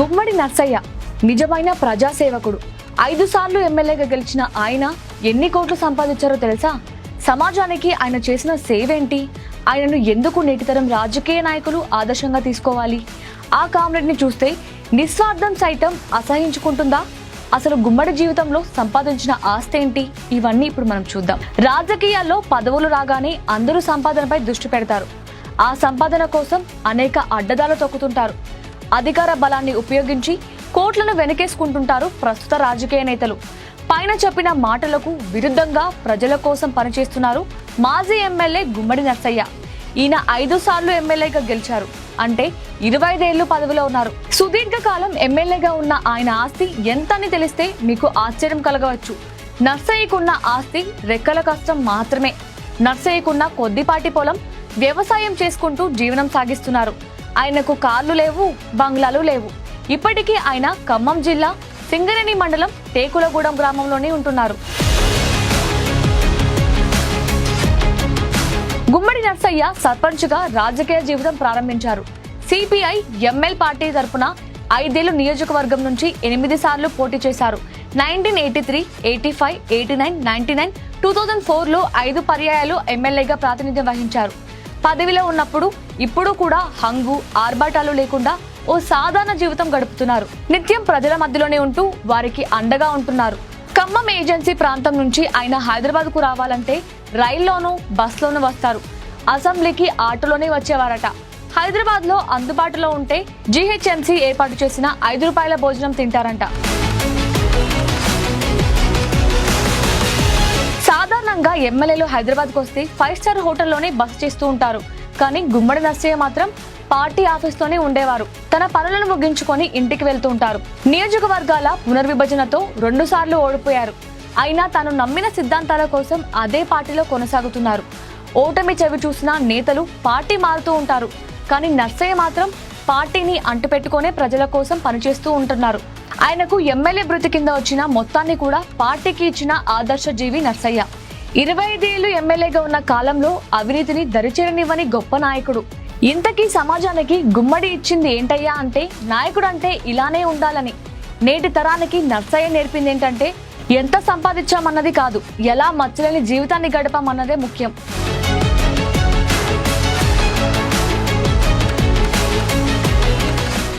గుమ్మడి నర్సయ్య నిజమైన ప్రజాసేవకుడు. 5 సార్లు ఎమ్మెల్యేగా గెలిచిన ఆయన ఎన్ని కోట్లు సంపాదించారో తెలుసా? సమాజానికి ఆయన చేసిన సేవేంటి? ఆయనను ఎందుకు నేటితరం రాజకీయ నాయకులు ఆదర్శంగా తీసుకోవాలి? ఆ కామ్రేడ్ని చూస్తే నిస్వార్థం సైతం అసహించుకుంటుందా? అసలు గుమ్మడి జీవితంలో సంపాదించిన ఆస్తి ఏంటి? ఇవన్నీ ఇప్పుడు మనం చూద్దాం. రాజకీయాల్లో పదవులు రాగానే అందరూ సంపాదనపై దృష్టి పెడతారు. ఆ సంపాదన కోసం అనేక అడ్డదాలు తొక్కుతుంటారు. అధికార బలాన్ని ఉపయోగించి కోట్లను వెనకేసుకుంటుంటారు ప్రస్తుత రాజకీయ నేతలు. పైన చెప్పిన మాటలకు విరుద్ధంగా ప్రజల కోసం పనిచేస్తున్నారు మాజీ ఎమ్మెల్యే గుమ్మడి నర్సయ్య. ఈయన 5 సార్లు ఎమ్మెల్యేగా గెలిచారు. అంటే 25 ఏళ్లు పదవిలో ఉన్నారు. సుదీర్ఘకాలం ఎమ్మెల్యేగా ఉన్న ఆయన ఆస్తి ఎంత అని తెలిస్తే మీకు ఆశ్చర్యం కలగవచ్చు. నర్సయ్యకున్న ఆస్తి రెక్కల కష్టం మాత్రమే. నర్సయ్యకున్న కొద్దిపాటి పొలం, వ్యవసాయం చేసుకుంటూ జీవనం సాగిస్తున్నారు. ఆయనకు కార్లు లేవు, బంగ్లాలు లేవు. ఇప్పటికీ ఆయన ఖమ్మం జిల్లా సింగరేణి మండలం టేకులగూడెం గ్రామంలోనే ఉంటున్నారు. గుమ్మడి నర్సయ్య సర్పంచ్గా రాజకీయ జీవితం ప్రారంభించారు. సిపిఐ ఎంఎల్ పార్టీ తరఫున 5 ఏళ్లు నియోజకవర్గం నుంచి 8 సార్లు పోటీ చేశారు. 1983, 85, 89, 99, 2004లో 5 పర్యాయాలు ఎమ్మెల్యేగా ప్రాతినిధ్యం వహించారు. పదవిలో ఉన్నప్పుడు ఇప్పుడు కూడా హంగు ఆర్భాటాలు లేకుండా ఓ సాధారణ జీవితం గడుపుతున్నారు. నిత్యం ప్రజల మధ్యలోనే ఉంటూ వారికి అండగా ఉంటున్నారు. ఖమ్మం ఏజెన్సీ ప్రాంతం నుంచి ఆయన హైదరాబాద్ కు రావాలంటే రైల్లోనూ బస్లోనూ వస్తారు. అసెంబ్లీకి ఆటోలోనే వచ్చేవారట. హైదరాబాద్ లో అందుబాటులో ఉంటే జీహెచ్ఎంసీ ఏర్పాటు చేసిన 5 రూపాయల భోజనం తింటారంట. సాధారణంగా ఎమ్మెల్యేలు హైదరాబాద్కు వస్తే 5 స్టార్ హోటల్లోనే బస చేస్తూ ఉంటారు. కానీ గుమ్మడి నర్సయ్య మాత్రం పార్టీ ఆఫీస్లోనే ఉండేవారు. తన పనులను ముగించుకొని ఇంటికి వెళ్తూ ఉంటారు. నియోజకవర్గాల పునర్విభజనతో 2 సార్లు ఓడిపోయారు. అయినా తాను నమ్మిన సిద్ధాంతాల కోసం అదే పార్టీలో కొనసాగుతున్నారు. ఓటమి చెవి చూసిన నేతలు పార్టీ మారుతూ ఉంటారు. కానీ నర్సయ్య మాత్రం పార్టీని అంటుపెట్టుకునే ప్రజల కోసం పనిచేస్తూ ఉంటున్నారు. ఆయనకు ఎమ్మెల్యే భృతి కింద వచ్చిన మొత్తాన్ని కూడా పార్టీకి ఇచ్చిన ఆదర్శ జీవి నర్సయ్య. 25 ఏళ్లు ఎమ్మెల్యేగా ఉన్న కాలంలో అవినీతిని దరిచేరనివ్వని గొప్ప నాయకుడు. ఇంతకీ సమాజానికి గుమ్మడి ఇచ్చింది ఏంటయ్యా అంటే, నాయకుడు అంటే ఇలానే ఉండాలని. నేటి తరానికి నర్సయ్య నేర్పింది ఏంటంటే, ఎంత సంపాదించామన్నది కాదు, ఎలా మచ్చలేని జీవితాన్ని గడపమన్నదే ముఖ్యం.